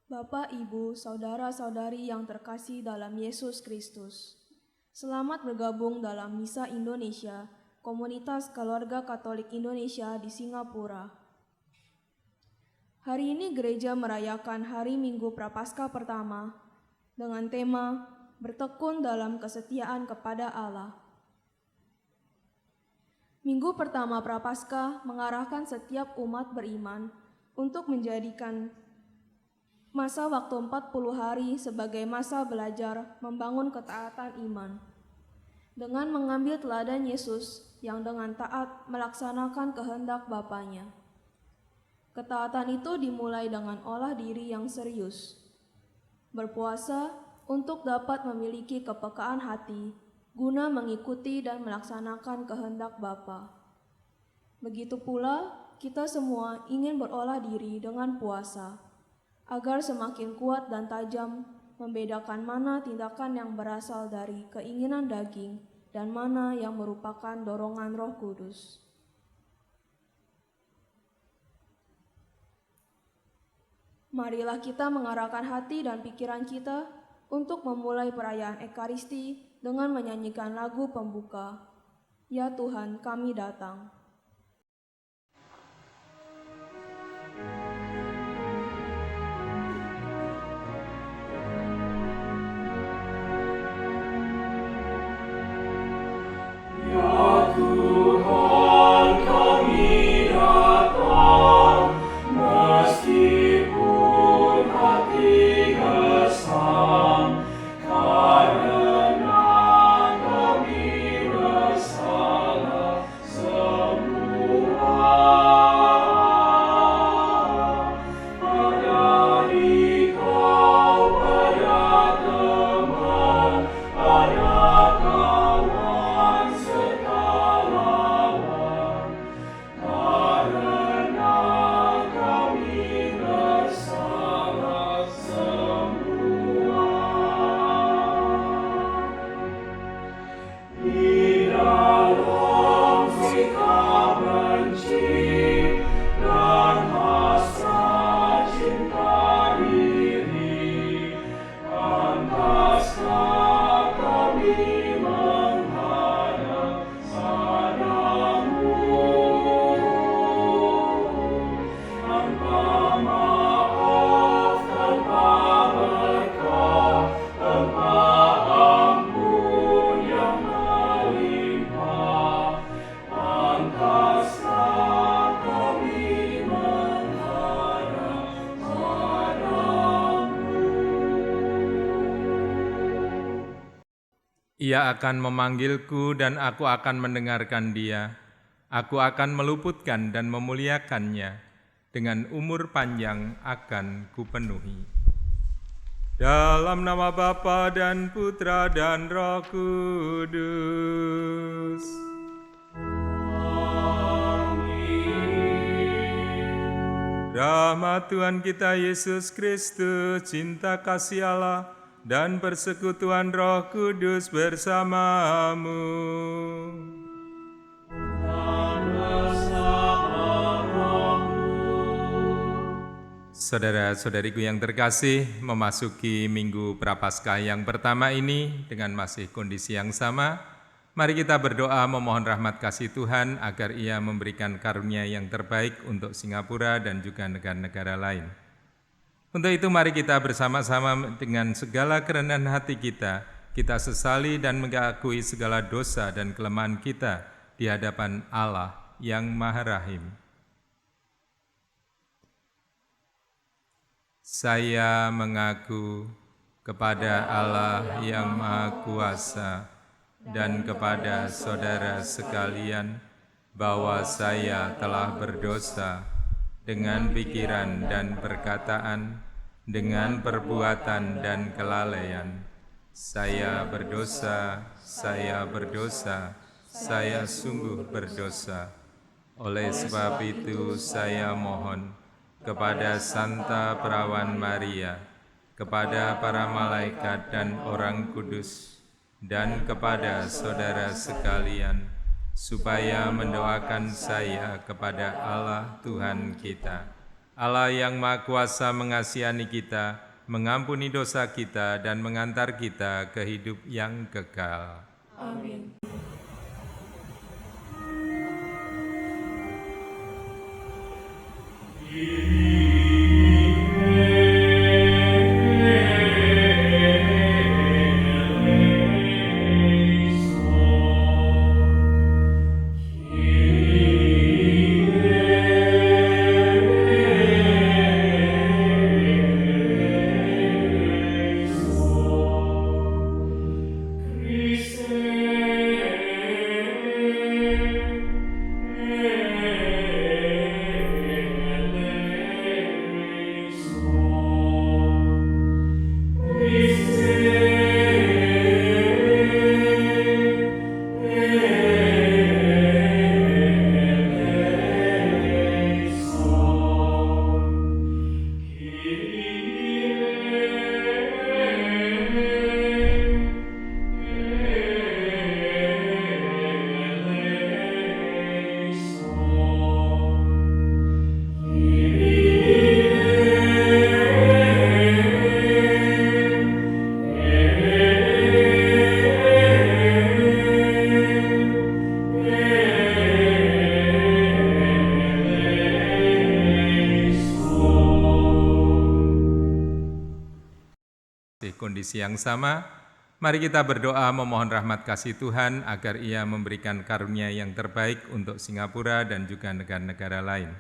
Bapak, Ibu, saudara-saudari yang terkasih dalam Yesus Kristus, selamat bergabung dalam Misa Indonesia, Komunitas Keluarga Katolik Indonesia di Singapura. Hari ini gereja merayakan Hari Minggu Prapaskah pertama dengan tema Bertekun dalam Kesetiaan kepada Allah. Minggu pertama Prapaskah mengarahkan setiap umat beriman untuk menjadikan masa waktu 40 hari sebagai masa belajar membangun ketaatan iman. Dengan mengambil teladan Yesus yang dengan taat melaksanakan kehendak Bapanya. Ketaatan itu dimulai dengan olah diri yang serius. Berpuasa untuk dapat memiliki kepekaan hati guna mengikuti dan melaksanakan kehendak Bapa. Begitu pula kita semua ingin berolah diri dengan puasa, agar semakin kuat dan tajam membedakan mana tindakan yang berasal dari keinginan daging dan mana yang merupakan dorongan Roh Kudus. Marilah kita mengarahkan hati dan pikiran kita untuk memulai perayaan Ekaristi dengan menyanyikan lagu pembuka, Ya Tuhan, kami datang. Ia akan memanggilku dan aku akan mendengarkan dia. Aku akan meluputkan dan memuliakannya. Dengan umur panjang akan kupenuhi. Dalam nama Bapa dan Putra dan Roh Kudus. Amin. Rahmat Tuhan kita Yesus Kristus, cinta kasih Allah, dan persekutuan Roh Kudus bersamamu. Dan bersama rohmu. Saudara-saudariku yang terkasih, memasuki Minggu Prapaskah yang pertama ini dengan masih kondisi yang sama, mari kita berdoa memohon rahmat kasih Tuhan agar Ia memberikan karunia yang terbaik untuk Singapura dan juga negara-negara lain. Untuk itu mari kita bersama-sama dengan segala kerendahan hati kita sesali dan mengakui segala dosa dan kelemahan kita di hadapan Allah yang Maha Rahim. Saya mengaku kepada Allah yang Maha Kuasa dan kepada saudara sekalian bahwa saya telah berdosa dengan pikiran dan perkataan, dengan perbuatan dan kelalaian. Saya berdosa, saya sungguh berdosa. Oleh sebab itu saya mohon kepada Santa Perawan Maria, kepada para malaikat dan orang kudus, dan kepada saudara sekalian, supaya mendoakan saya kepada Allah Tuhan kita. Allah yang Maha Kuasa mengasihani kita, mengampuni dosa kita, dan mengantar kita ke hidup yang kekal. Amin. Kondisi yang sama, mari kita berdoa memohon rahmat kasih Tuhan agar Ia memberikan karunia yang terbaik untuk Singapura dan juga negara-negara lain.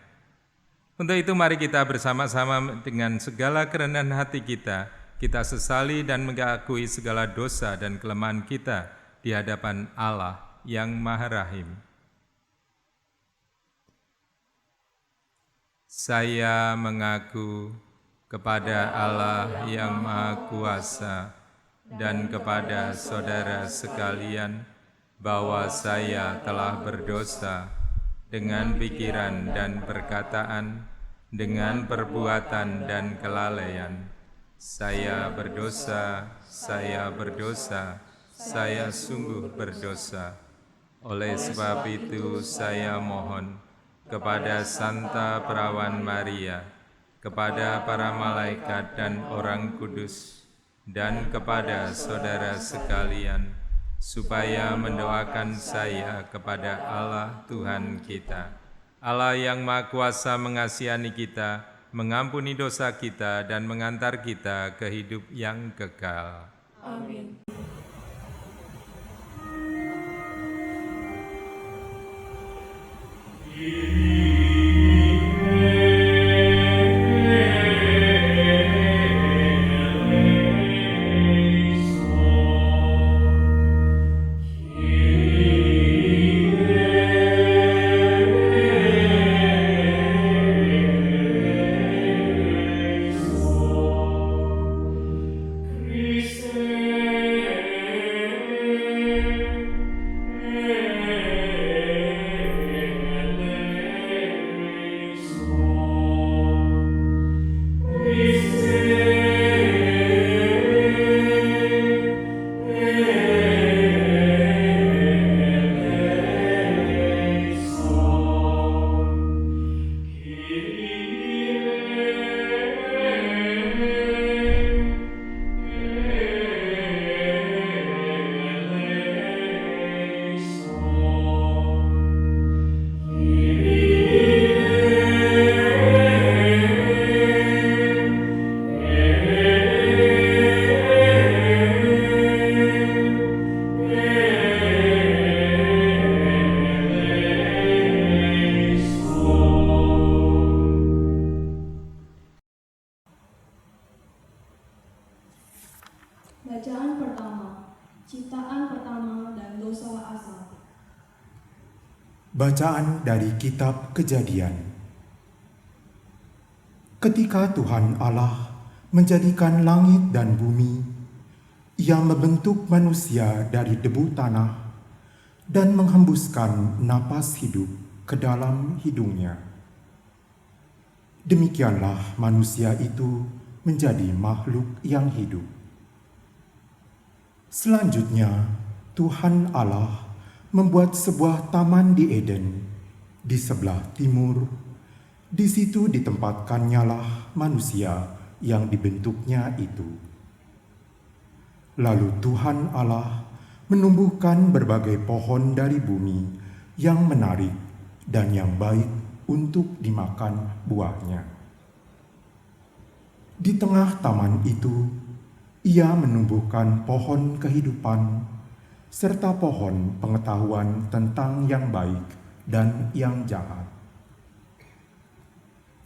Untuk itu mari kita bersama-sama dengan segala kerendahan hati kita sesali dan mengakui segala dosa dan kelemahan kita di hadapan Allah yang Maha Rahim. Saya mengaku kepada Allah yang Maha Kuasa dan kepada saudara sekalian bahwa saya telah berdosa dengan pikiran dan perkataan, dengan perbuatan dan kelalaian. Saya berdosa, saya sungguh berdosa. Oleh sebab itu saya mohon kepada Santa Perawan Maria, kepada para malaikat dan orang kudus, dan kepada saudara sekalian, supaya mendoakan saya kepada Allah Tuhan kita. Allah yang Maha Kuasa mengasihani kita, mengampuni dosa kita, dan mengantar kita ke hidup yang kekal. Amin. Bacaan pertama, ciptaan pertama dan dosa asal. Bacaan dari Kitab Kejadian. Ketika Tuhan Allah menjadikan langit dan bumi, Ia membentuk manusia dari debu tanah dan menghembuskan napas hidup ke dalam hidungnya. Demikianlah manusia itu menjadi makhluk yang hidup. Selanjutnya, Tuhan Allah membuat sebuah taman di Eden di sebelah timur Di situ ditempatkannya manusia yang dibentuknya itu. Lalu Tuhan Allah menumbuhkan berbagai pohon dari bumi yang menarik dan yang baik untuk dimakan buahnya. Di tengah taman itu, Ia menumbuhkan pohon kehidupan serta pohon pengetahuan tentang yang baik dan yang jahat.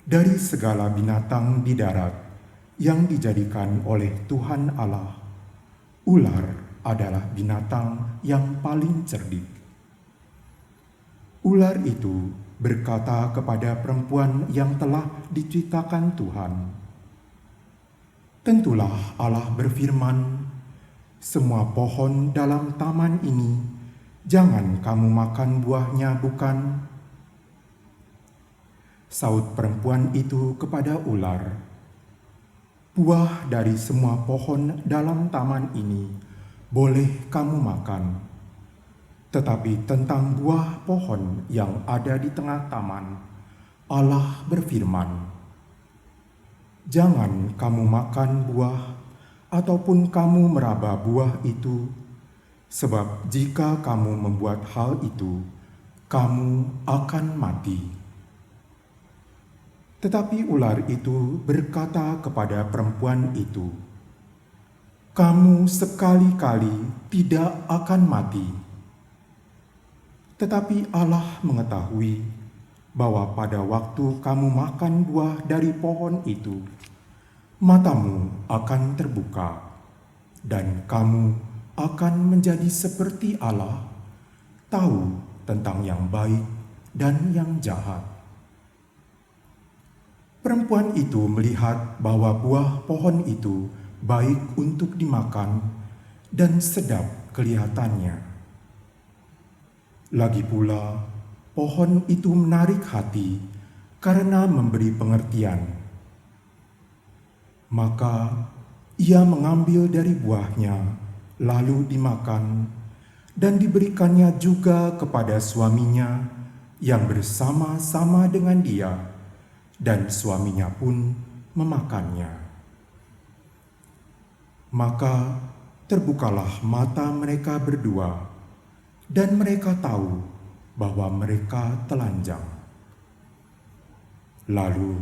Dari segala binatang di darat yang dijadikan oleh Tuhan Allah, ular adalah binatang yang paling cerdik. Ular itu berkata kepada perempuan yang telah diciptakan Tuhan, "Tentulah Allah berfirman, semua pohon dalam taman ini jangan kamu makan buahnya, bukan?" Saut perempuan itu kepada ular, "Buah dari semua pohon dalam taman ini boleh kamu makan, tetapi tentang buah pohon yang ada di tengah taman, Allah berfirman, jangan kamu makan buah ataupun kamu meraba buah itu, sebab jika kamu membuat hal itu, kamu akan mati." Tetapi ular itu berkata kepada perempuan itu, "Kamu sekali-kali tidak akan mati." Tetapi Allah mengetahui bahwa pada waktu kamu makan buah dari pohon itu, matamu akan terbuka, dan kamu akan menjadi seperti Allah, tahu tentang yang baik dan yang jahat. Perempuan itu melihat bahwa buah pohon itu baik untuk dimakan dan sedap kelihatannya. Lagi pula, pohon itu menarik hati karena memberi pengertian. Maka ia mengambil dari buahnya, lalu dimakan, dan diberikannya juga kepada suaminya yang bersama-sama dengan dia, dan suaminya pun memakannya. Maka terbukalah mata mereka berdua, dan mereka tahu bahwa mereka telanjang. Lalu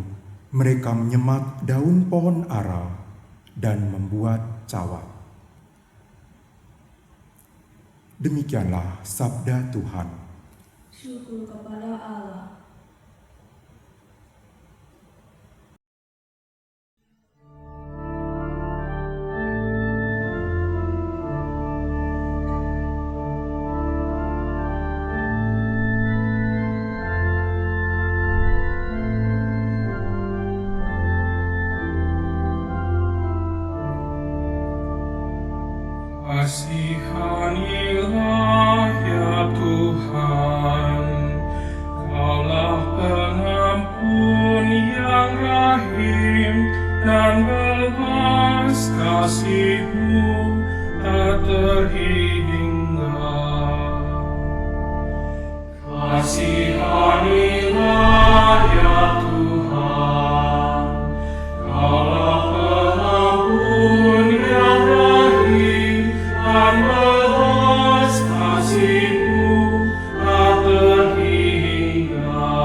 mereka menyemat daun pohon ara dan membuat cawat. Demikianlah sabda Tuhan. Syukur kepada Allah. Kasihanilah ya Tuhan, Kaulah pengampun yang rahim, dan belas kasih-Mu tak terhingga. Kasihanilah ya Tuhan, Kaulah pengampun yang rahim, dan belas kasih-Mu tak terhingga.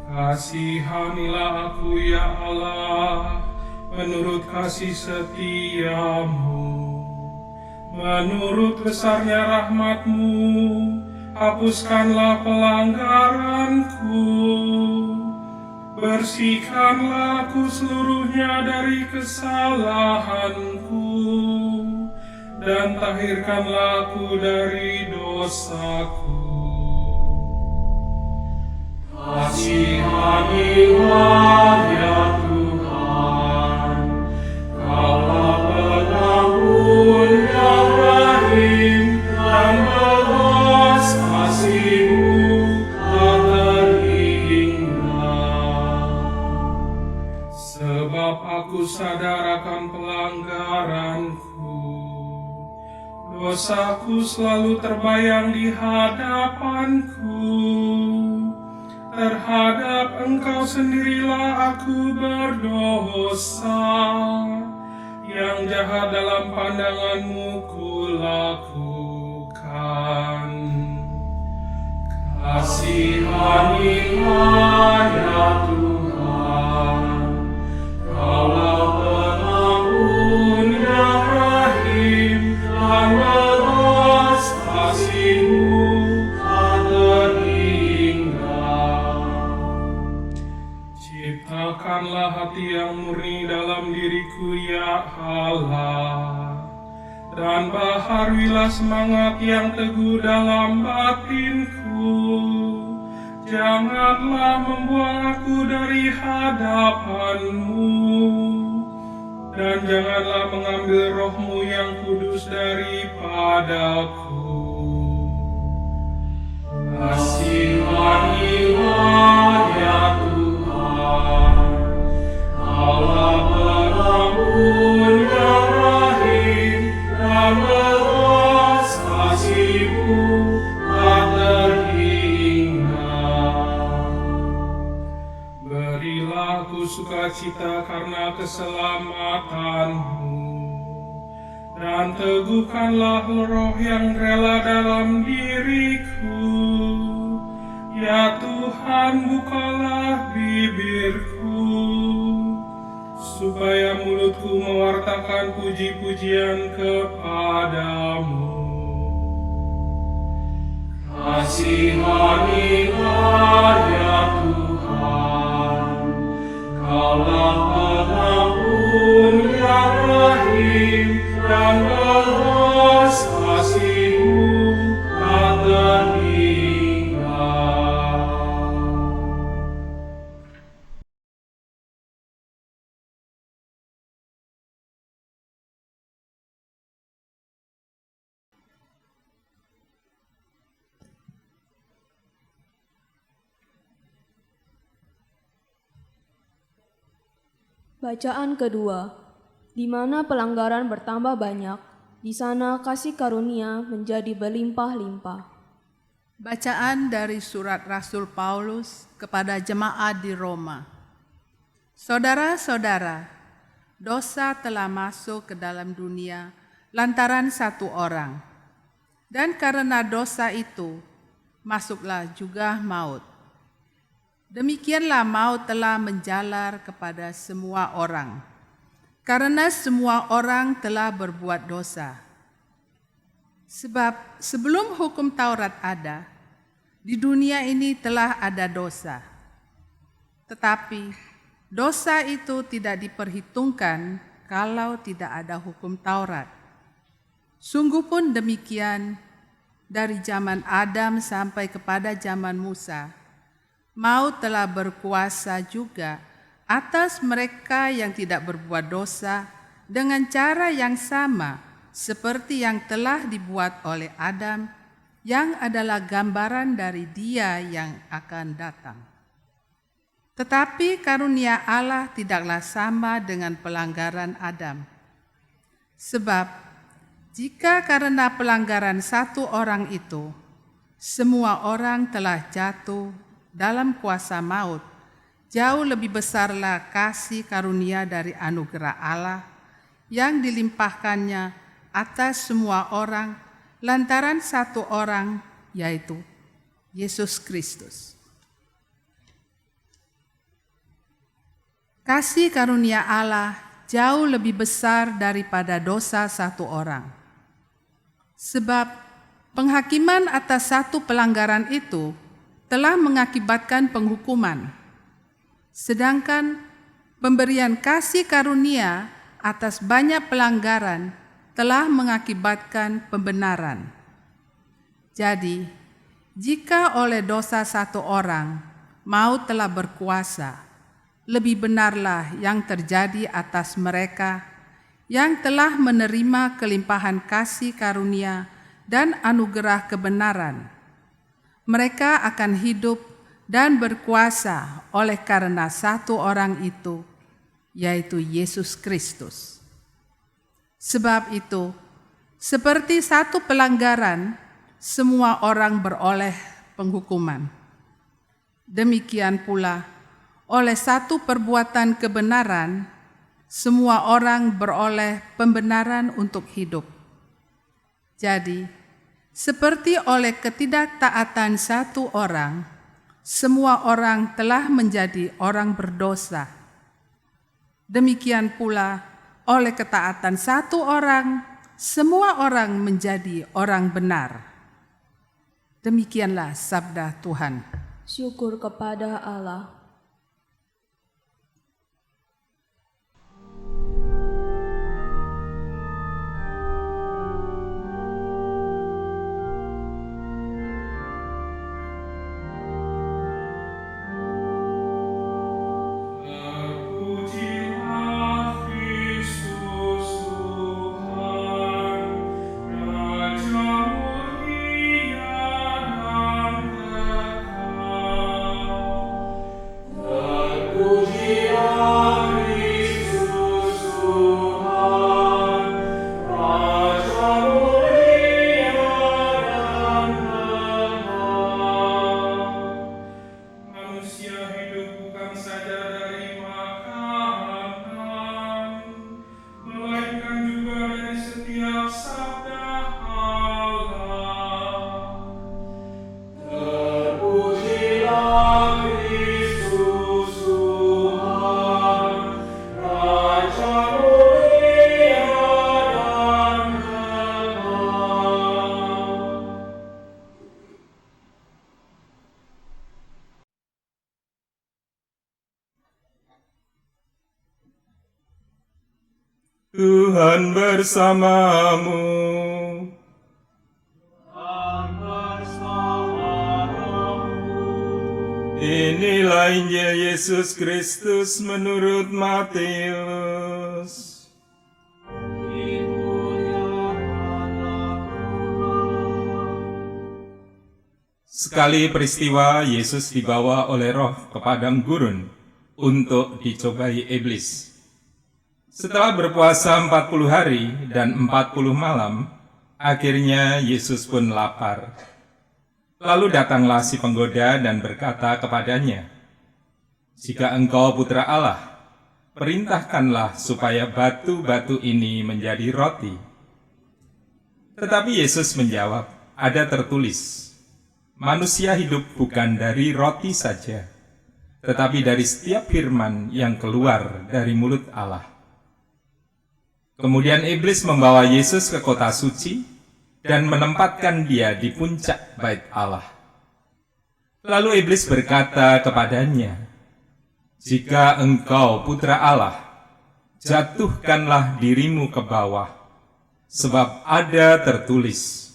Kasihanilah aku ya Allah, menurut kasih setia-Mu. Menurut besarnya rahmat-Mu, hapuskanlah pelanggaranku. Bersihkanlah aku seluruhnya dari kesalahanku, dan tahirkanlah aku dari dosaku. Kasihanilah ya Tuhan, Kaulah pengampun yang rahim, dan belas kasih-Mu tak terhingga. Sebab aku sadar akan pelanggaranku, dosaku selalu terbayang di hadapanku. terhadap Engkau sendirilah aku berdosa. Yang jahat dalam pandangan-Mu kulakukan. Kasihanilah ya Tuhan, Kaulah pengampun yang rahim, dan belas kasih-Mu tak terhingga. Ciptakanlah hati yang murni dalam diriku ya Allah, dan baharuilah semangat yang teguh dalam batinku. Janganlah membuang aku dari hadapan-Mu, dan janganlah mengambil roh-Mu yang kudus daripadaku. Kasihanilah ya Tuhan, Allah pengampun yang rahim, dan belas kasih-Mu tak terhingga. Berilah aku sukacita karena keselamatan-Mu, dan teguhkanlah roh yang rela dalam diriku. Ya Tuhan, bukalah bibirku, supaya mulutku mewartakan puji-pujian kepadamu. Kasihanilah ya Tuhan, Kaulah pengampun yang rahim, dan belas kasih-Mu tak terhingga. Bacaan kedua. Di mana pelanggaran bertambah banyak, di sana kasih karunia menjadi berlimpah-limpah. Bacaan dari surat Rasul Paulus kepada jemaat di Roma. Saudara-saudara, dosa telah masuk ke dalam dunia lantaran satu orang. Dan karena dosa itu, masuklah juga maut. Demikianlah maut telah menjalar kepada semua orang, karena semua orang telah berbuat dosa. Sebab sebelum hukum Taurat ada, di dunia ini telah ada dosa. Tetapi dosa itu tidak diperhitungkan kalau tidak ada hukum Taurat. Sungguh pun demikian, dari zaman Adam sampai kepada zaman Musa, maut telah berkuasa juga atas mereka yang tidak berbuat dosa dengan cara yang sama seperti yang telah dibuat oleh Adam, yang adalah gambaran dari Dia yang akan datang. Tetapi karunia Allah tidaklah sama dengan pelanggaran Adam. Sebab jika karena pelanggaran satu orang itu, semua orang telah jatuh dalam kuasa maut, jauh lebih besarlah kasih karunia dari anugerah Allah yang dilimpahkannya atas semua orang lantaran satu orang, yaitu Yesus Kristus. Kasih karunia Allah jauh lebih besar daripada dosa satu orang. Sebab penghakiman atas satu pelanggaran itu telah mengakibatkan penghukuman. Sedangkan pemberian kasih karunia atas banyak pelanggaran telah mengakibatkan pembenaran. Jadi, jika oleh dosa satu orang maut telah berkuasa, lebih benarlah yang terjadi atas mereka yang telah menerima kelimpahan kasih karunia dan anugerah kebenaran. Mereka akan hidup dan berkuasa oleh karena satu orang itu, yaitu Yesus Kristus. Sebab itu, seperti satu pelanggaran, semua orang beroleh penghukuman. Demikian pula, oleh satu perbuatan kebenaran, semua orang beroleh pembenaran untuk hidup. Jadi, seperti oleh ketidaktaatan satu orang, semua orang telah menjadi orang berdosa. Demikian pula, oleh ketaatan satu orang, semua orang menjadi orang benar. Demikianlah sabda Tuhan. Syukur kepada Allah. Tuhan bersamamu. Inilah Injil Yesus Kristus menurut Matius. Sekali peristiwa, Yesus dibawa oleh Roh ke padang gurun untuk dicobai iblis. Setelah berpuasa 40 hari dan 40 malam, akhirnya Yesus pun lapar. Lalu datanglah si penggoda dan berkata kepadanya, "Jika engkau putra Allah, perintahkanlah supaya batu-batu ini menjadi roti." Tetapi Yesus menjawab, "Ada tertulis, manusia hidup bukan dari roti saja, tetapi dari setiap firman yang keluar dari mulut Allah." Kemudian iblis membawa Yesus ke kota suci dan menempatkan dia di puncak bait Allah. Lalu iblis berkata kepadanya, "Jika engkau putra Allah, jatuhkanlah dirimu ke bawah, sebab ada tertulis,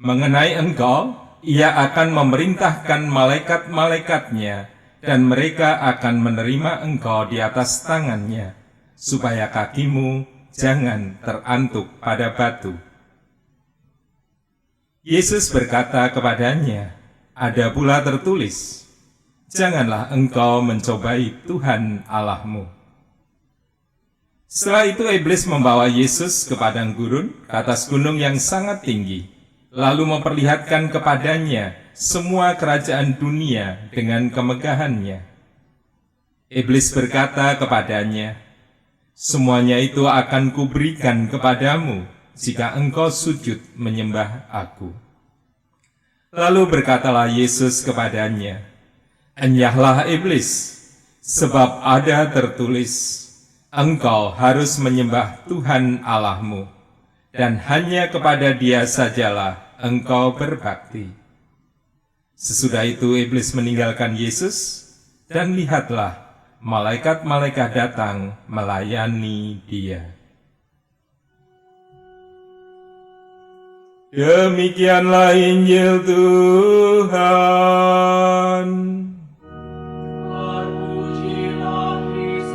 mengenai engkau, ia akan memerintahkan malaikat-malaikatnya, dan mereka akan menerima engkau di atas tangannya, supaya kakimu jangan terantuk pada batu." Yesus berkata kepadanya, "Ada pula tertulis, janganlah engkau mencobai Tuhan Allahmu." Setelah itu iblis membawa Yesus ke padang gurun, ke atas gunung yang sangat tinggi, lalu memperlihatkan kepadanya semua kerajaan dunia dengan kemegahannya. Iblis berkata kepadanya, "Semuanya itu akan kuberikan kepadamu jika engkau sujud menyembah aku." Lalu berkatalah Yesus kepadanya, "Enyahlah iblis, sebab ada tertulis, engkau harus menyembah Tuhan Allahmu, dan hanya kepada Dia sajalah engkau berbakti." Sesudah itu iblis meninggalkan Yesus, dan lihatlah, malaikat-malaikat datang melayani Dia. Demikianlah Injil Tuhan. Terpujilah Kristus.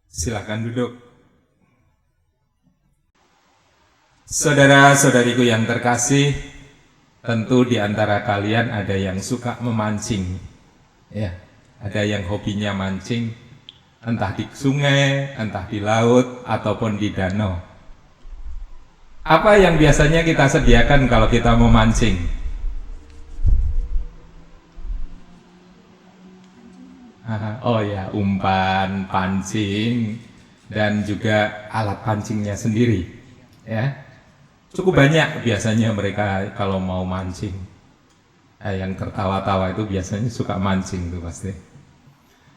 Silakan duduk. Saudara-saudariku yang terkasih, tentu di antara kalian ada yang suka memancing. Ya, ada yang hobinya mancing, entah di sungai, entah di laut, ataupun di danau. Apa yang biasanya kita sediakan kalau kita mau mancing? Oh ya, umpan, pancing, dan juga alat pancingnya sendiri. Ya, cukup banyak biasanya mereka kalau mau mancing. Yang tertawa-tawa itu biasanya suka mancing tuh pasti.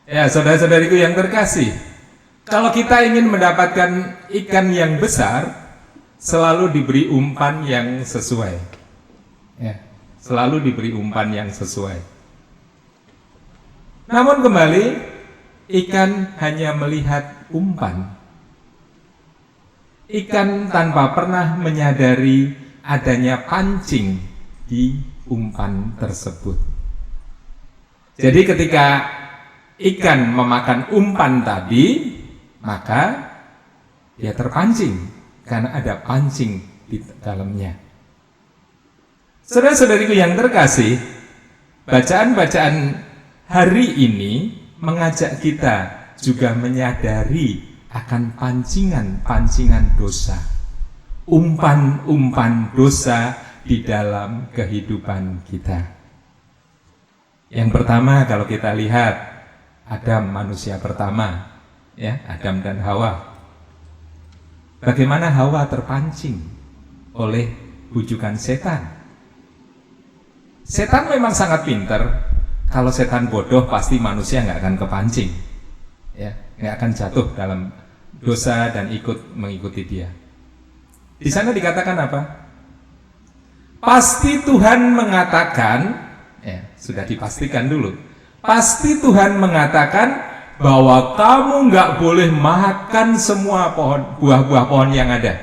Ya, saudara-saudariku yang terkasih, kalau kita ingin mendapatkan ikan yang besar, selalu diberi umpan yang sesuai. Ya, selalu diberi umpan yang sesuai. Namun kembali, ikan hanya melihat umpan. Ikan tanpa pernah menyadari adanya pancing di umpan tersebut. Jadi ketika ikan memakan umpan tadi, maka dia terpancing karena ada pancing di dalamnya. Saudara-saudariku yang terkasih, bacaan-bacaan hari ini mengajak kita juga menyadari akan pancingan-pancingan dosa, umpan-umpan dosa di dalam kehidupan kita. Yang pertama, kalau kita lihat Adam, manusia pertama, ya, Adam dan Hawa. Bagaimana Hawa terpancing oleh bujukan setan? Setan memang sangat pintar. Kalau setan bodoh, pasti manusia nggak akan kepancing, ya, nggak akan jatuh dalam dosa dan mengikuti dia. Di sana dikatakan apa? Pasti Tuhan mengatakan, ya, sudah dipastikan dulu. Pasti Tuhan mengatakan bahwa kamu nggak boleh makan semua buah-buah pohon yang ada.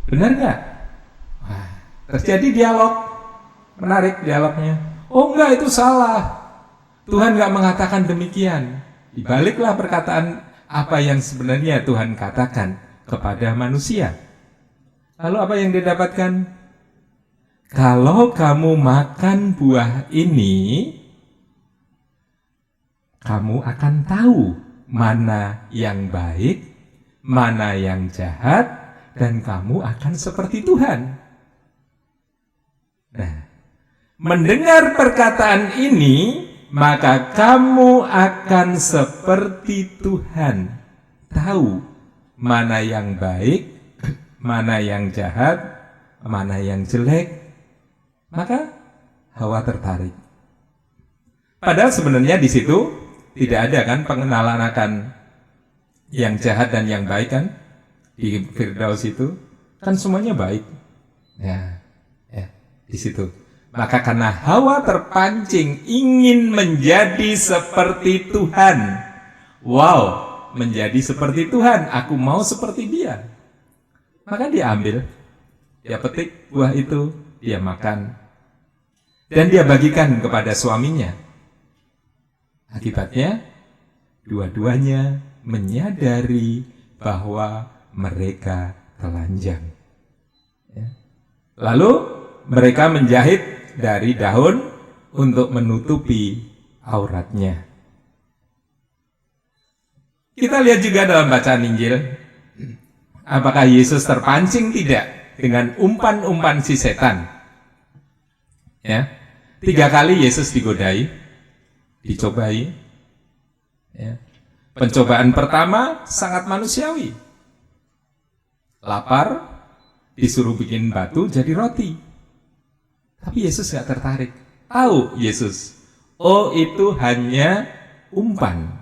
Benar nggak? Wah, terjadi dialog. Menarik dialognya. Oh enggak, itu salah. Tuhan enggak mengatakan demikian. Dibaliklah perkataan apa yang sebenarnya Tuhan katakan kepada manusia. Lalu apa yang didapatkan? Kalau kamu makan buah ini, kamu akan tahu mana yang baik, mana yang jahat, dan kamu akan seperti Tuhan. Nah, mendengar perkataan ini, maka kamu akan seperti Tuhan, tahu mana yang baik, mana yang jahat, mana yang jelek. Maka Hawa tertarik. Padahal sebenarnya di situ tidak ada kan pengenalan akan yang jahat dan yang baik kan? Di Firdaus itu kan semuanya baik. Ya, di situ. Maka karena Hawa terpancing ingin menjadi seperti Tuhan. Wow, menjadi seperti Tuhan, aku mau seperti dia. Maka dia ambil, dia petik buah itu, dia makan. Dan dia bagikan kepada suaminya. Akibatnya, dua-duanya menyadari bahwa mereka telanjang. Ya. Lalu mereka menjahit dari daun untuk menutupi auratnya. Kita lihat juga dalam bacaan Injil, apakah Yesus terpancing tidak dengan umpan-umpan si setan? Ya, 3 kali Yesus digodai, dicobai. Ya. Pencobaan pertama sangat manusiawi. Lapar, disuruh bikin batu jadi roti. Tapi Yesus gak tertarik. Tahu Yesus, oh itu hanya umpan.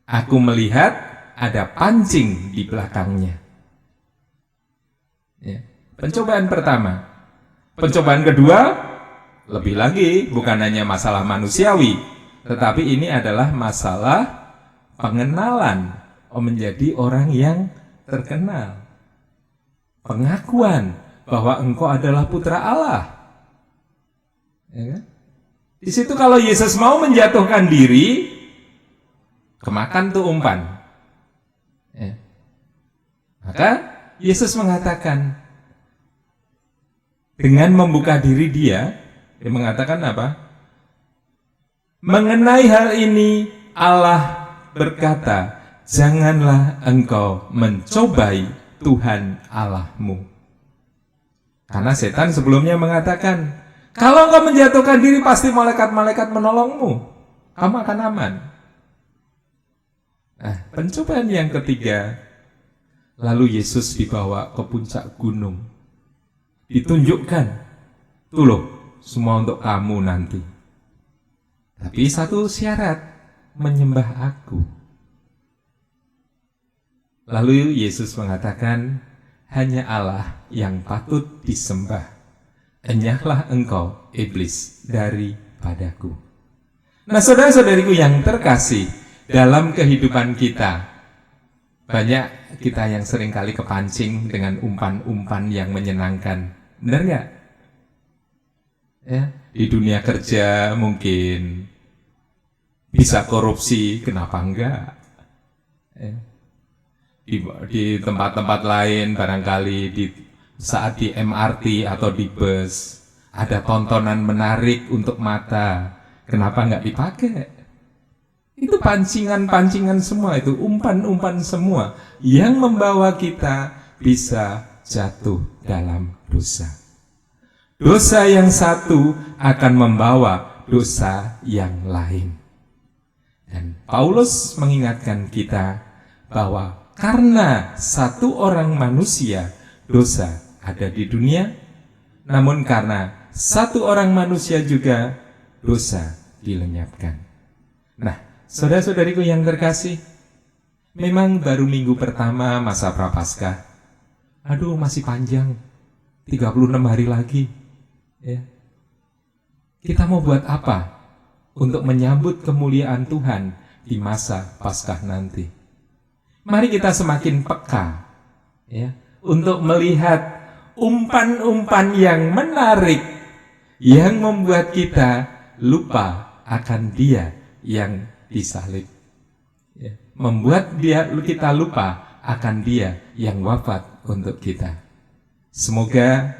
Aku melihat ada pancing di belakangnya. Ya. Pencobaan pertama. Pencobaan kedua, lebih lagi, bukan hanya masalah manusiawi, tetapi ini adalah masalah pengenalan, menjadi orang yang terkenal. Pengakuan bahwa engkau adalah putra Allah. Ya kan? Di situ kalau Yesus mau menjatuhkan diri, kemakan tuh umpan. Ya. Maka Yesus mengatakan, dengan membuka diri dia mengatakan apa? Mengenai hal ini Allah berkata, janganlah engkau mencobai Tuhan Allahmu. Karena setan sebelumnya mengatakan, kalau engkau menjatuhkan diri pasti malaikat-malaikat menolongmu. Kamu akan aman. Nah, pencobaan yang ketiga, lalu Yesus dibawa ke puncak gunung. Ditunjukkan, tuh loh, semua untuk kamu nanti. Tapi satu syarat, menyembah aku. Lalu Yesus mengatakan, hanya Allah yang patut disembah. Enyahlah engkau, iblis, daripadaku. Nah, saudara-saudariku yang terkasih, dalam kehidupan kita, banyak kita yang seringkali kepancing dengan umpan-umpan yang menyenangkan. Benar nggak? Ya, di dunia kerja mungkin bisa korupsi, kenapa enggak? Ya. Di tempat-tempat lain barangkali saat di MRT atau di bus ada tontonan menarik untuk mata, kenapa nggak dipakai? Itu pancingan-pancingan semua, itu umpan-umpan semua yang membawa kita bisa jatuh dalam dosa. Dosa yang satu akan membawa dosa yang lain. Dan Paulus mengingatkan kita bahwa karena satu orang manusia, dosa ada di dunia, namun karena satu orang manusia juga, dosa dilenyapkan. Nah, saudara-saudariku yang terkasih, memang baru minggu pertama masa Prapaskah. Aduh, masih panjang, 36 hari lagi. Ya. Kita mau buat apa untuk menyambut kemuliaan Tuhan di masa Paskah nanti? Mari kita semakin peka ya, untuk melihat umpan-umpan yang menarik yang membuat kita lupa akan Dia yang disalib. Ya, membuat kita lupa akan Dia yang wafat untuk kita. Semoga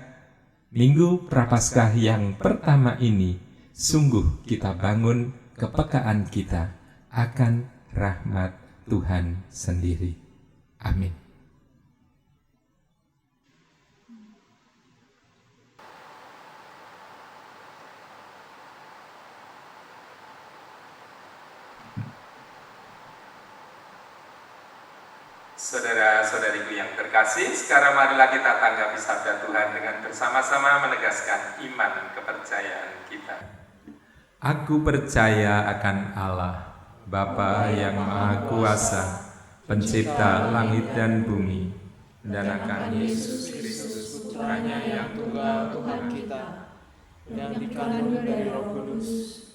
Minggu Prapaskah yang pertama ini sungguh kita bangun kepekaan kita akan rahmat Tuhan sendiri. Amin. Saudara-saudariku yang terkasih, sekarang marilah kita tanggapi sabda Tuhan dengan bersama-sama menegaskan iman kepercayaan kita. Aku percaya akan Allah, Bapa yang Maha Kuasa, Pencipta langit dan bumi, dan akan Yesus Kristus, Putranya yang tunggal Tuhan kita, yang dikandung dari Roh Kudus,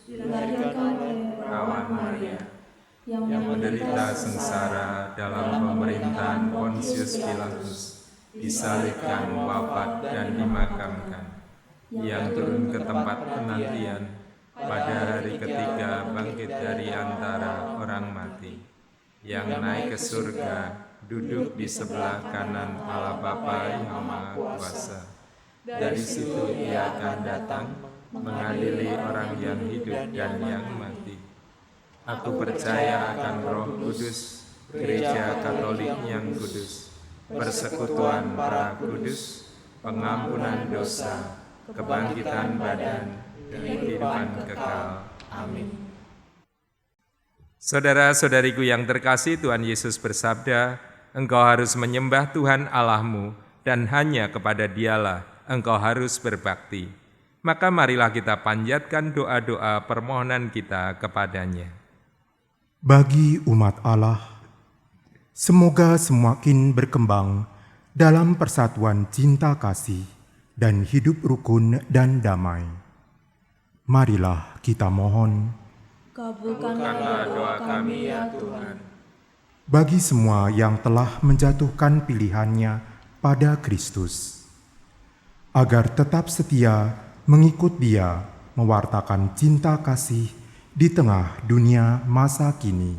dilahirkan oleh perawan Maria, yang menderita sengsara dalam pemerintahan Pontius Pilatus, disalibkan, wafat, dan dimakamkan, yang turun ke tempat penantian, pada hari ketiga bangkit dari antara orang mati, yang naik ke surga, duduk di sebelah kanan Allah Bapa yang Maha Kuasa. Dari situ Ia akan datang mengadili orang yang hidup dan yang mati. Aku percaya akan Roh Kudus, Gereja Katolik yang kudus, persekutuan para kudus, pengampunan dosa, kebangkitan badan, dan kehidupan kekal. Amin. Saudara-saudariku yang terkasih, Tuhan Yesus bersabda, engkau harus menyembah Tuhan Allahmu, dan hanya kepada Dialah engkau harus berbakti. Maka marilah kita panjatkan doa-doa permohonan kita kepadanya. Bagi umat Allah, semoga semakin berkembang dalam persatuan cinta kasih dan hidup rukun dan damai. Marilah kita mohon, kabulkanlah doa kami ya Tuhan. bagi semua yang telah menjatuhkan pilihannya pada Kristus, agar tetap setia mengikut Dia mewartakan cinta kasih di tengah dunia masa kini.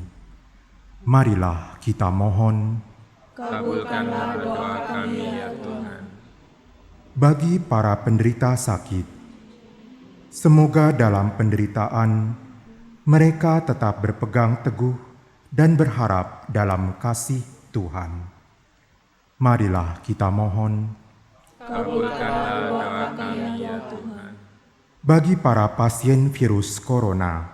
Marilah kita mohon, Kabulkanlah doa kami ya Tuhan. bagi para penderita sakit, semoga dalam penderitaan mereka tetap berpegang teguh dan berharap dalam kasih Tuhan. Marilah kita mohon Kabulkanlah doa kami ya Tuhan. bagi para pasien virus corona.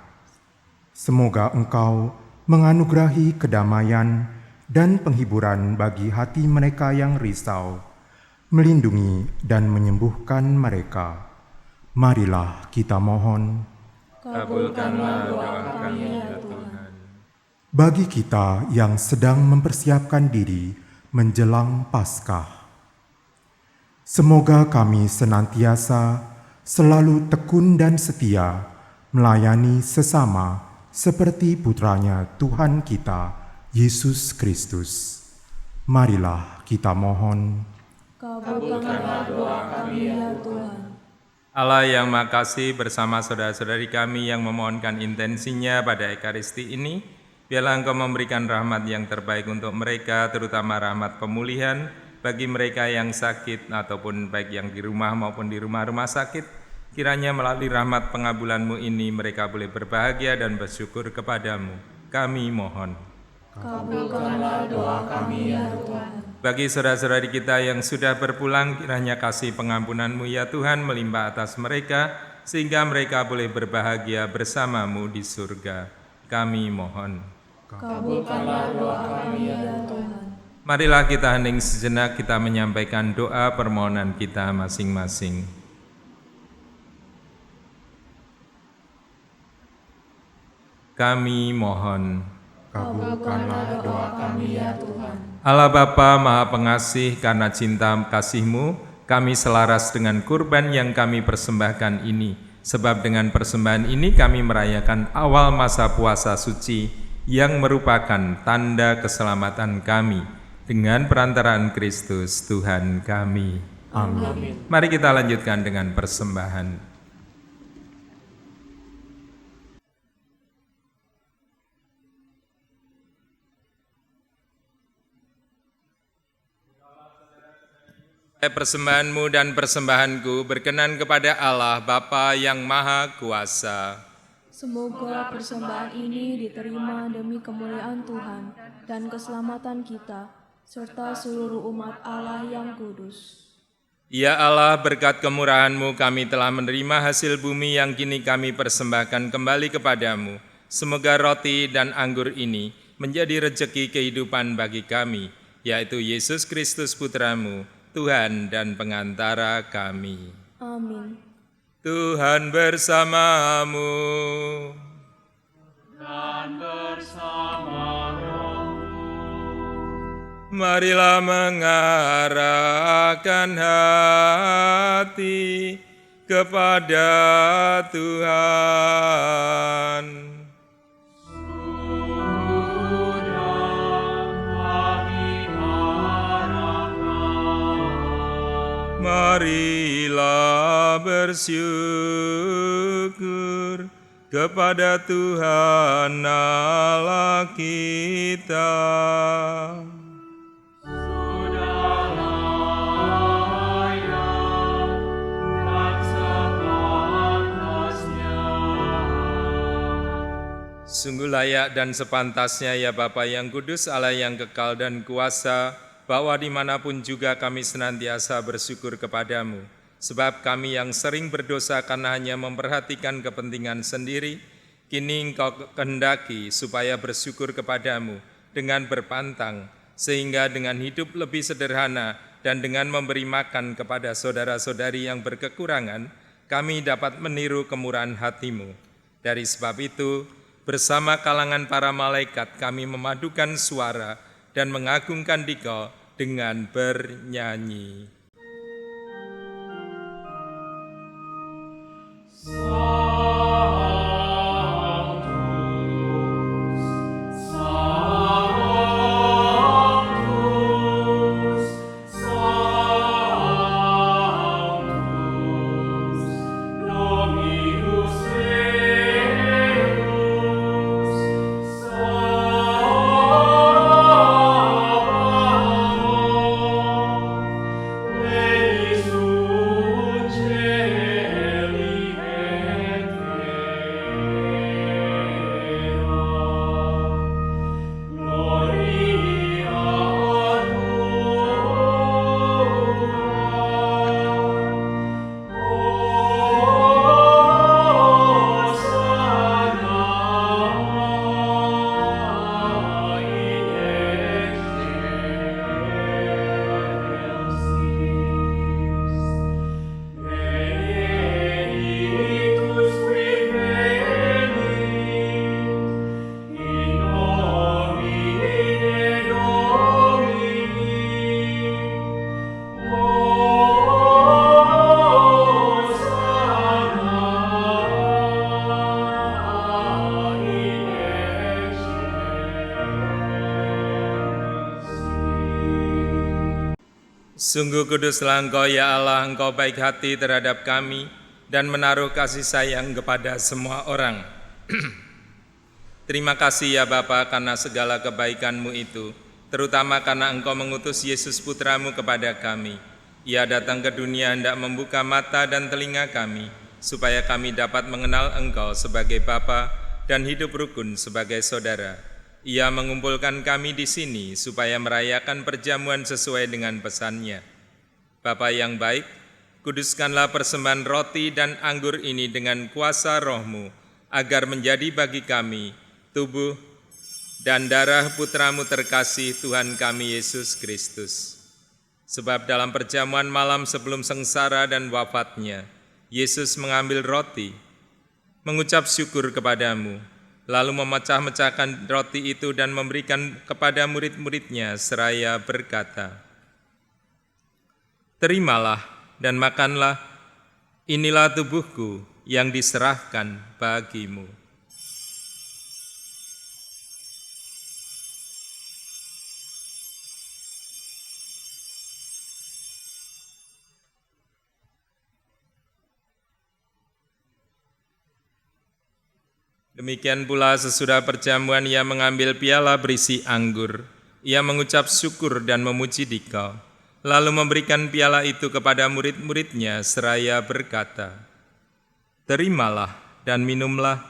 Semoga Engkau menganugerahi kedamaian dan penghiburan bagi hati mereka yang risau, melindungi dan menyembuhkan mereka. Marilah kita mohon Kabulkanlah doa kami ya Tuhan. bagi kita yang sedang mempersiapkan diri menjelang Paskah. Semoga kami senantiasa selalu tekun dan setia melayani sesama seperti putranya Tuhan kita, Yesus Kristus. Marilah kita mohon Kabulkanlah doa kami ya Tuhan. Allah yang Maha Kasih, bersama saudara-saudari kami yang memohonkan intensinya pada Ekaristi ini, biarlah Engkau memberikan rahmat yang terbaik untuk mereka, terutama rahmat pemulihan bagi mereka yang sakit ataupun baik yang di rumah maupun di rumah-rumah sakit. Kiranya melalui rahmat pengabulan-Mu ini mereka boleh berbahagia dan bersyukur kepadamu. Kami mohon. Kabulkanlah doa kami ya Tuhan. Bagi saudara-saudari kita yang sudah berpulang, kiranya kasih pengampunan-Mu ya Tuhan melimpah atas mereka, sehingga mereka boleh berbahagia bersama-Mu di surga. Kami mohon. Kabulkanlah doa kami ya Tuhan. Marilah kita hening sejenak, kita menyampaikan doa permohonan kita masing-masing. Kami mohon. kabulkanlah doa kami ya Tuhan. Allah Bapa Maha Pengasih, karena cinta kasih-Mu, kami selaras dengan kurban yang kami persembahkan ini. Sebab dengan persembahan ini kami merayakan awal masa puasa suci yang merupakan tanda keselamatan kami dengan perantaraan Kristus Tuhan kami. Amin. Mari kita lanjutkan dengan persembahan. Persembahan-Mu dan persembahanku berkenan kepada Allah Bapa yang Maha Kuasa. Semoga persembahan ini diterima demi kemuliaan Tuhan dan keselamatan kita, serta seluruh umat Allah yang kudus. Ya Allah, berkat kemurahan-Mu kami telah menerima hasil bumi yang kini kami persembahkan kembali kepadamu. Semoga roti dan anggur ini menjadi rejeki kehidupan bagi kami, yaitu Yesus Kristus Putra-Mu, Tuhan dan pengantara kami. Amin. Tuhan bersamamu. Dan bersama rohmu. Marilah mengarahkan hati kepada Tuhan. Marilah bersyukur kepada Tuhan Allah kita. Sudah layak dan sepantasnya. Sungguh layak dan sepantasnya ya Bapa yang kudus, Allah yang kekal dan kuasa, bahwa dimanapun juga kami senantiasa bersyukur kepadamu. Sebab kami yang sering berdosa karena hanya memperhatikan kepentingan sendiri, kini Engkau kehendaki supaya bersyukur kepadamu dengan berpantang, sehingga dengan hidup lebih sederhana dan dengan memberi makan kepada saudara-saudari yang berkekurangan, kami dapat meniru kemurahan hati-Mu. Dari sebab itu, bersama kalangan para malaikat kami memadukan suara dan mengagungkan Dikau dengan bernyanyi. Sungguh kuduslah Engkau ya Allah, Engkau baik hati terhadap kami dan menaruh kasih sayang kepada semua orang. Terima kasih ya Bapa karena segala kebaikan-Mu itu, terutama karena Engkau mengutus Yesus Putra-Mu kepada kami. Ia datang ke dunia hendak membuka mata dan telinga kami, supaya kami dapat mengenal Engkau sebagai Bapa dan hidup rukun sebagai saudara. Ia mengumpulkan kami di sini supaya merayakan perjamuan sesuai dengan pesan-Nya. Bapa yang baik, kuduskanlah persembahan roti dan anggur ini dengan kuasa Roh-Mu, agar menjadi bagi kami tubuh dan darah Putra-Mu terkasih Tuhan kami Yesus Kristus. Sebab dalam perjamuan malam sebelum sengsara dan wafat-Nya, Yesus mengambil roti, mengucap syukur kepadamu, lalu memecah-mecahkan roti itu dan memberikan kepada murid-murid-Nya seraya berkata, "Terimalah dan makanlah, inilah tubuhku yang diserahkan bagimu." Demikian pula sesudah perjamuan ia mengambil piala berisi anggur. Ia mengucap syukur dan memuji Dikau, lalu memberikan piala itu kepada murid-murid-Nya seraya berkata, "Terimalah dan minumlah,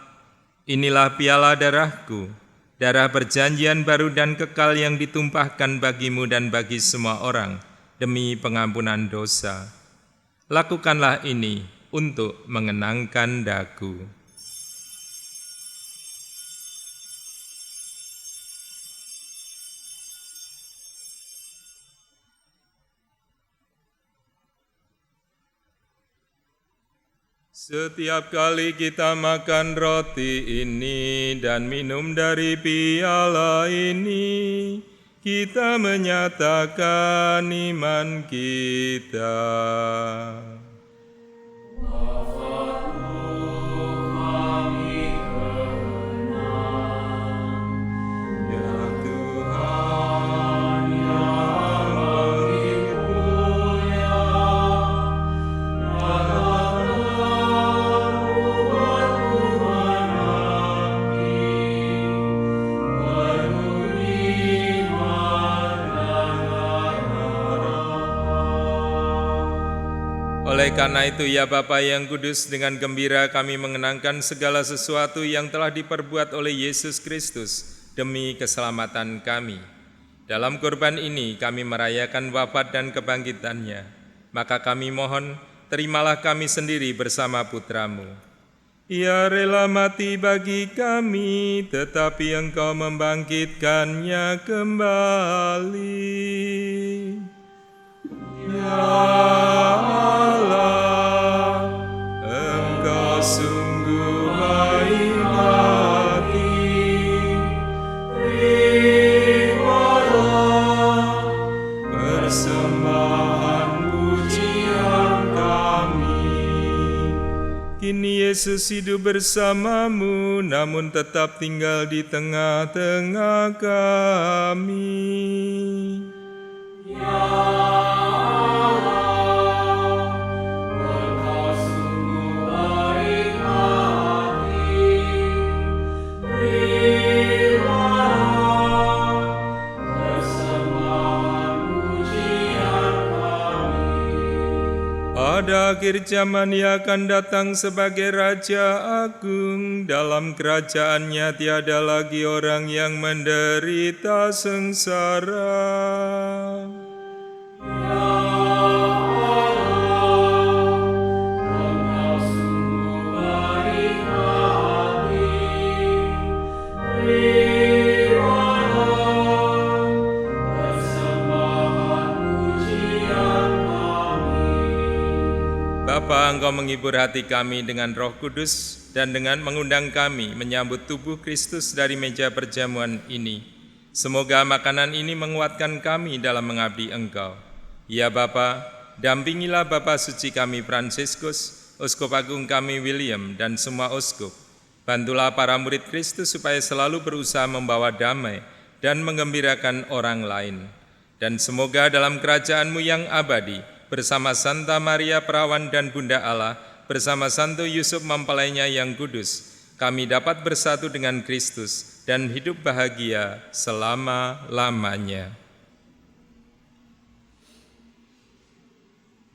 inilah piala darah-Ku, darah perjanjian baru dan kekal yang ditumpahkan bagimu dan bagi semua orang demi pengampunan dosa. Lakukanlah ini untuk mengenangkan daku." Setiap kali kita makan roti ini dan minum dari piala ini, kita menyatakan iman kita. Oleh karena itu ya Bapa yang kudus, dengan gembira kami mengenangkan segala sesuatu yang telah diperbuat oleh Yesus Kristus demi keselamatan kami. Dalam kurban ini kami merayakan wafat dan kebangkitan-Nya. Maka kami mohon, terimalah kami sendiri bersama Putra-Mu. Ia rela mati bagi kami, tetapi Engkau membangkitkannya kembali. Ya Allah, Engkau sungguh baik hati. Terimalah persembahan pujian kami. Kini Yesus hidup bersamamu, namun tetap tinggal di tengah-tengah kami. Pada akhir zaman Ia akan datang sebagai Raja Agung. Dalam kerajaan-Nya tiada lagi orang yang menderita sengsara. Bapa, Engkau menghibur hati kami dengan Roh Kudus dan dengan mengundang kami menyambut tubuh Kristus dari meja perjamuan ini. Semoga makanan ini menguatkan kami dalam mengabdi Engkau. Ya Bapa, dampingilah Bapa suci kami Fransiskus, Uskup Agung kami William, dan semua uskup. Bantulah para murid Kristus supaya selalu berusaha membawa damai dan menggembirakan orang lain. Dan semoga dalam kerajaan-Mu yang abadi, bersama Santa Maria Perawan dan Bunda Allah, bersama Santo Yusuf mempelainya yang kudus, kami dapat bersatu dengan Kristus dan hidup bahagia selama-lamanya.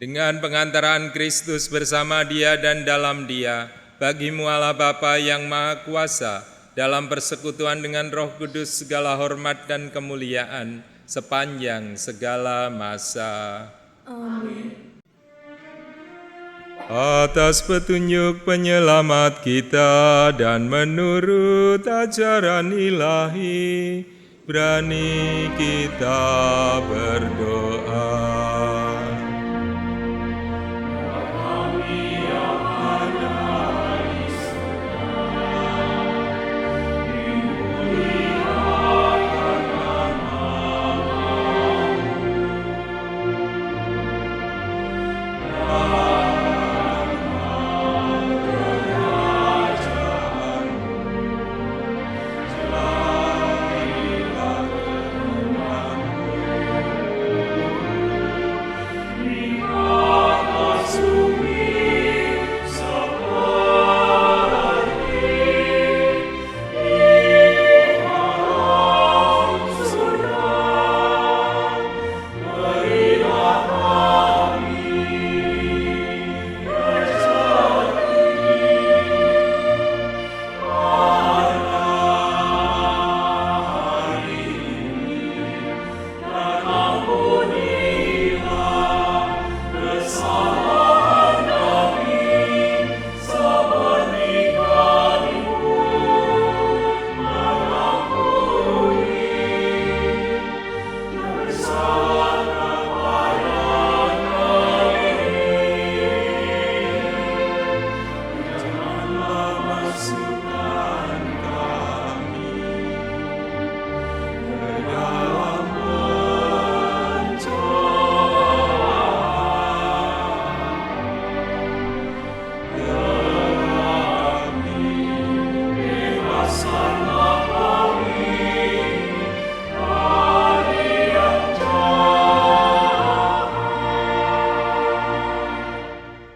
Dengan pengantaraan Kristus bersama Dia dan dalam Dia, bagi-Mu Allah Bapa yang Maha Kuasa, dalam persekutuan dengan Roh Kudus segala hormat dan kemuliaan sepanjang segala masa. Amin. Atas petunjuk penyelamat kita dan menurut ajaran ilahi, berani kita berdoa.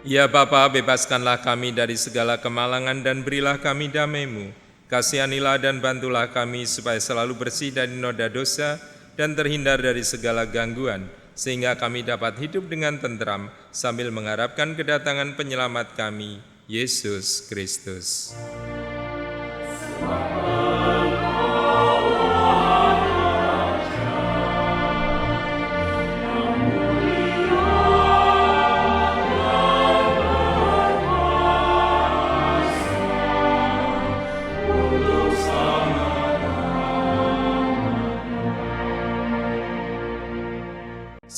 Ya Bapa, bebaskanlah kami dari segala kemalangan dan berilah kami damai-Mu. Kasihanilah dan bantulah kami supaya selalu bersih dari noda dosa dan terhindar dari segala gangguan, sehingga kami dapat hidup dengan tentram sambil mengharapkan kedatangan penyelamat kami, Yesus Kristus.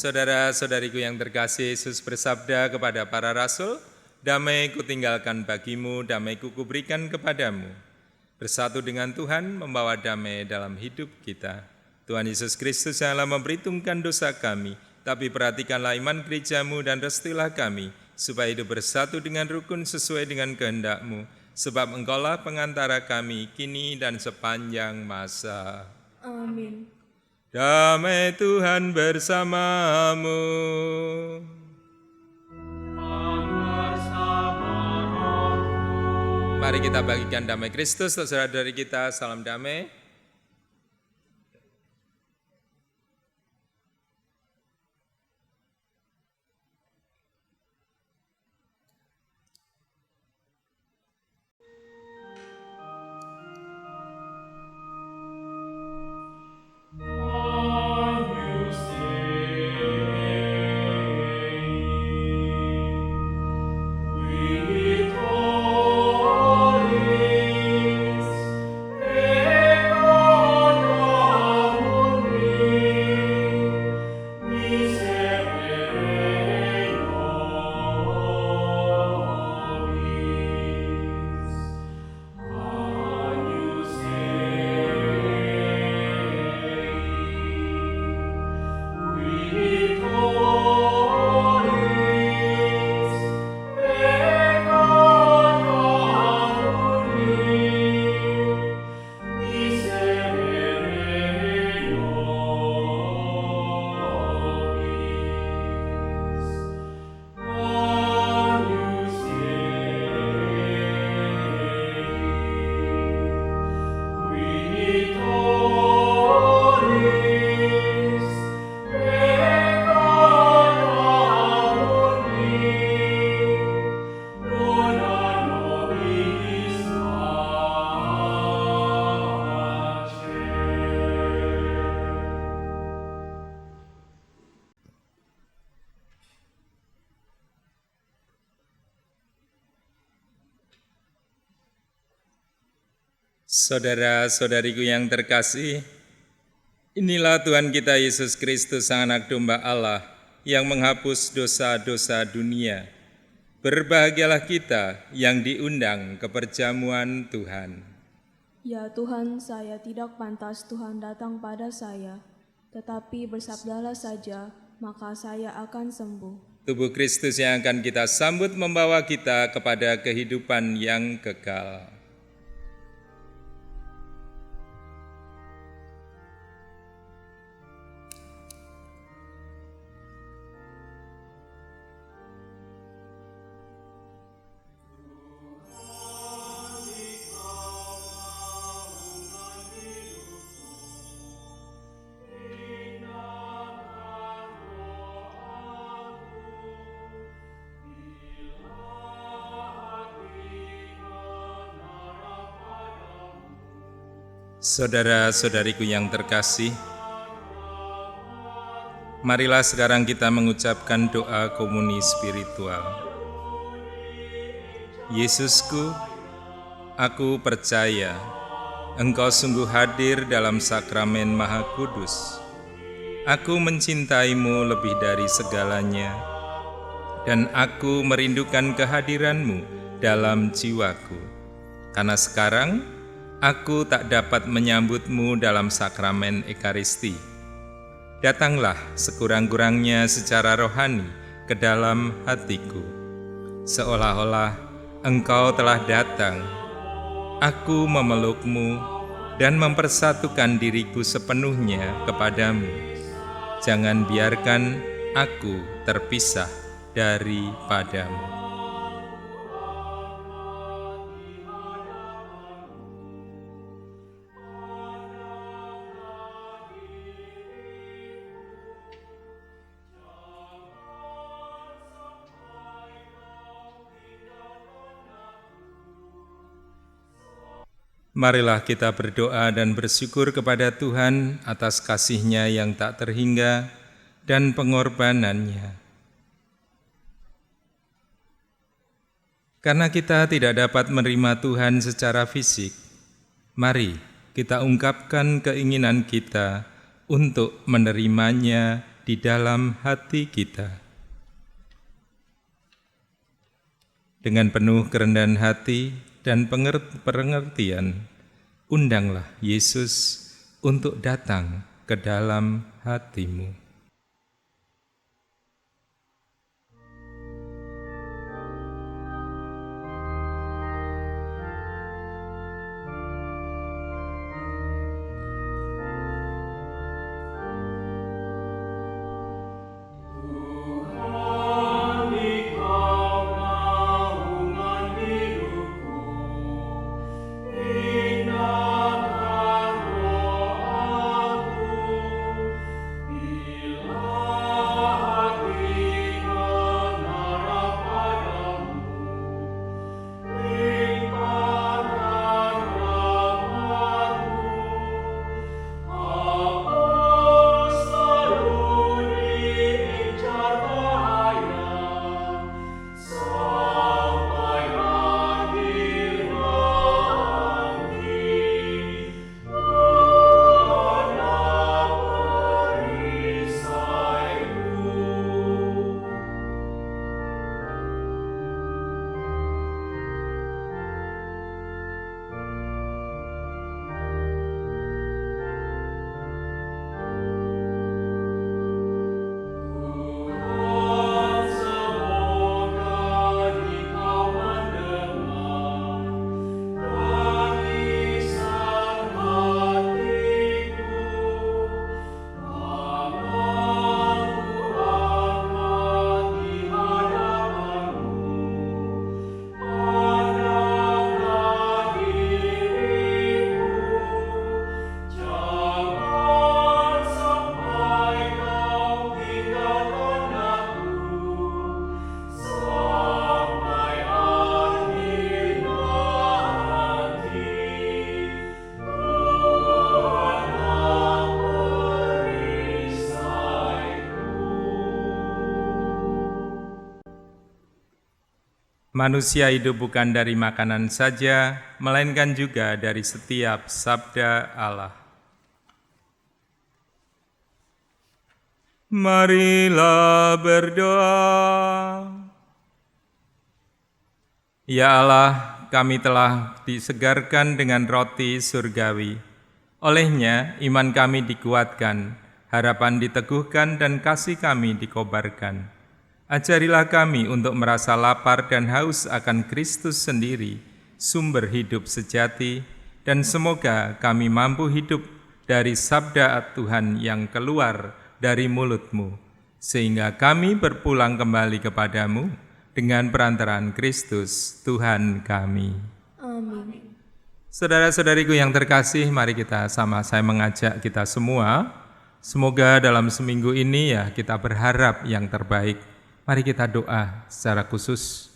Saudara-saudariku yang terkasih, Yesus bersabda kepada para rasul, "Damai kutinggalkan bagimu, damai kuberikan kepadamu." Bersatu dengan Tuhan membawa damai dalam hidup kita. Tuhan Yesus Kristus yang telah memperhitungkan dosa kami, tapi perhatikanlah iman gerejamu dan restuilah kami, supaya hidup bersatu dengan rukun sesuai dengan kehendak-Mu, sebab Engkaulah pengantara kami kini dan sepanjang masa. Amin. Damai Tuhan bersamamu. Mari kita bagikan damai Kristus untuk saudara-saudari kita. Salam damai. Victoris, Saudara-saudariku yang terkasih, inilah Tuhan kita Yesus Kristus, Sang Anak Domba Allah, yang menghapus dosa-dosa dunia. Berbahagialah kita yang diundang ke perjamuan Tuhan. Ya Tuhan, saya tidak pantas Tuhan datang pada saya, tetapi bersabdalah saja, maka saya akan sembuh. Tubuh Kristus yang akan kita sambut membawa kita kepada kehidupan yang kekal. Saudara-saudariku yang terkasih, marilah sekarang kita mengucapkan doa komuni spiritual. Yesusku, aku percaya Engkau sungguh hadir dalam sakramen Maha Kudus. Aku mencintaimu lebih dari segalanya, dan aku merindukan kehadiran-Mu dalam jiwaku. Karena sekarang aku tak dapat menyambut-Mu dalam sakramen Ekaristi. Datanglah sekurang-kurangnya secara rohani ke dalam hatiku. Seolah-olah Engkau telah datang. Aku memeluk-Mu dan mempersatukan diriku sepenuhnya kepadamu. Jangan biarkan aku terpisah daripadamu. Marilah kita berdoa dan bersyukur kepada Tuhan atas kasih-Nya yang tak terhingga dan pengorbanannya. Karena kita tidak dapat menerima Tuhan secara fisik, mari kita ungkapkan keinginan kita untuk menerimanya di dalam hati kita. Dengan penuh kerendahan hati dan pengertian, undanglah Yesus untuk datang ke dalam hatimu. Manusia hidup bukan dari makanan saja, melainkan juga dari setiap sabda Allah. Marilah berdoa. Ya Allah, kami telah disegarkan dengan roti surgawi. Olehnya, iman kami dikuatkan, harapan diteguhkan, dan kasih kami dikobarkan. Ajarilah kami untuk merasa lapar dan haus akan Kristus sendiri, sumber hidup sejati, dan semoga kami mampu hidup dari sabda Tuhan yang keluar dari mulut-Mu, sehingga kami berpulang kembali kepadamu dengan perantaraan Kristus, Tuhan kami. Amin. Saudara-saudariku yang terkasih, mari kita sama-sama mengajak kita semua, semoga dalam seminggu ini ya kita berharap yang terbaik. Mari kita doa secara khusus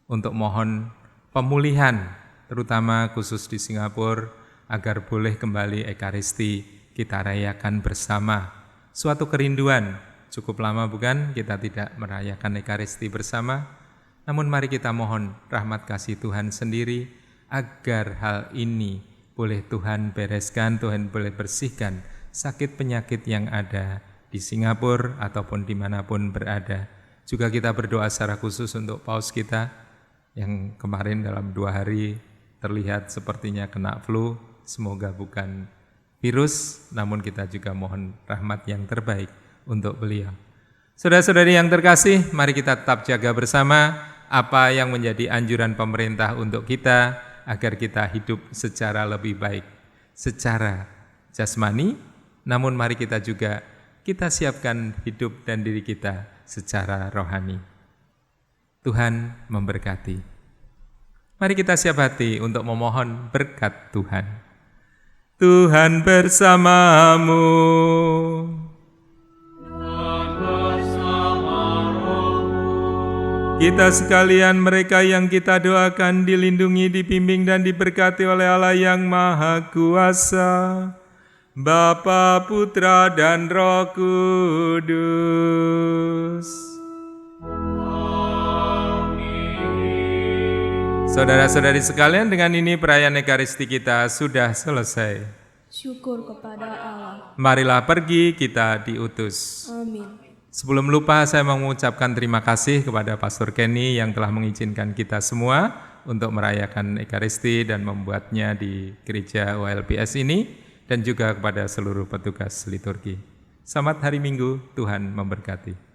untuk mohon pemulihan, terutama khusus di Singapura, agar boleh kembali Ekaristi kita rayakan bersama. Suatu kerinduan, cukup lama bukan kita tidak merayakan Ekaristi bersama, namun mari kita mohon rahmat kasih Tuhan sendiri, agar hal ini boleh Tuhan bereskan, Tuhan boleh bersihkan sakit penyakit yang ada di Singapura ataupun dimanapun berada. Juga kita berdoa secara khusus untuk paus kita yang kemarin dalam 2 hari terlihat sepertinya kena flu. Semoga bukan virus, namun kita juga mohon rahmat yang terbaik untuk beliau. Saudara-saudari yang terkasih, mari kita tetap jaga bersama apa yang menjadi anjuran pemerintah untuk kita agar kita hidup secara lebih baik, secara jasmani, namun mari kita juga kita siapkan hidup dan diri kita secara rohani. Tuhan memberkati. Mari kita siap hati untuk memohon berkat Tuhan. Tuhan bersamamu. Dan bersama rohmu. Kita sekalian mereka yang kita doakan dilindungi, dibimbing dan diberkati oleh Allah yang Maha Kuasa, Bapa, Putra, dan Roh Kudus. Saudara-saudari sekalian, dengan ini perayaan Ekaristi kita sudah selesai. Syukur kepada Allah. Marilah pergi, kita diutus. Amin. Sebelum lupa, saya mau mengucapkan terima kasih kepada Pastor Kenny yang telah mengizinkan kita semua untuk merayakan Ekaristi dan membuatnya di gereja OLPS ini, dan juga kepada seluruh petugas liturgi. Selamat hari Minggu, Tuhan memberkati.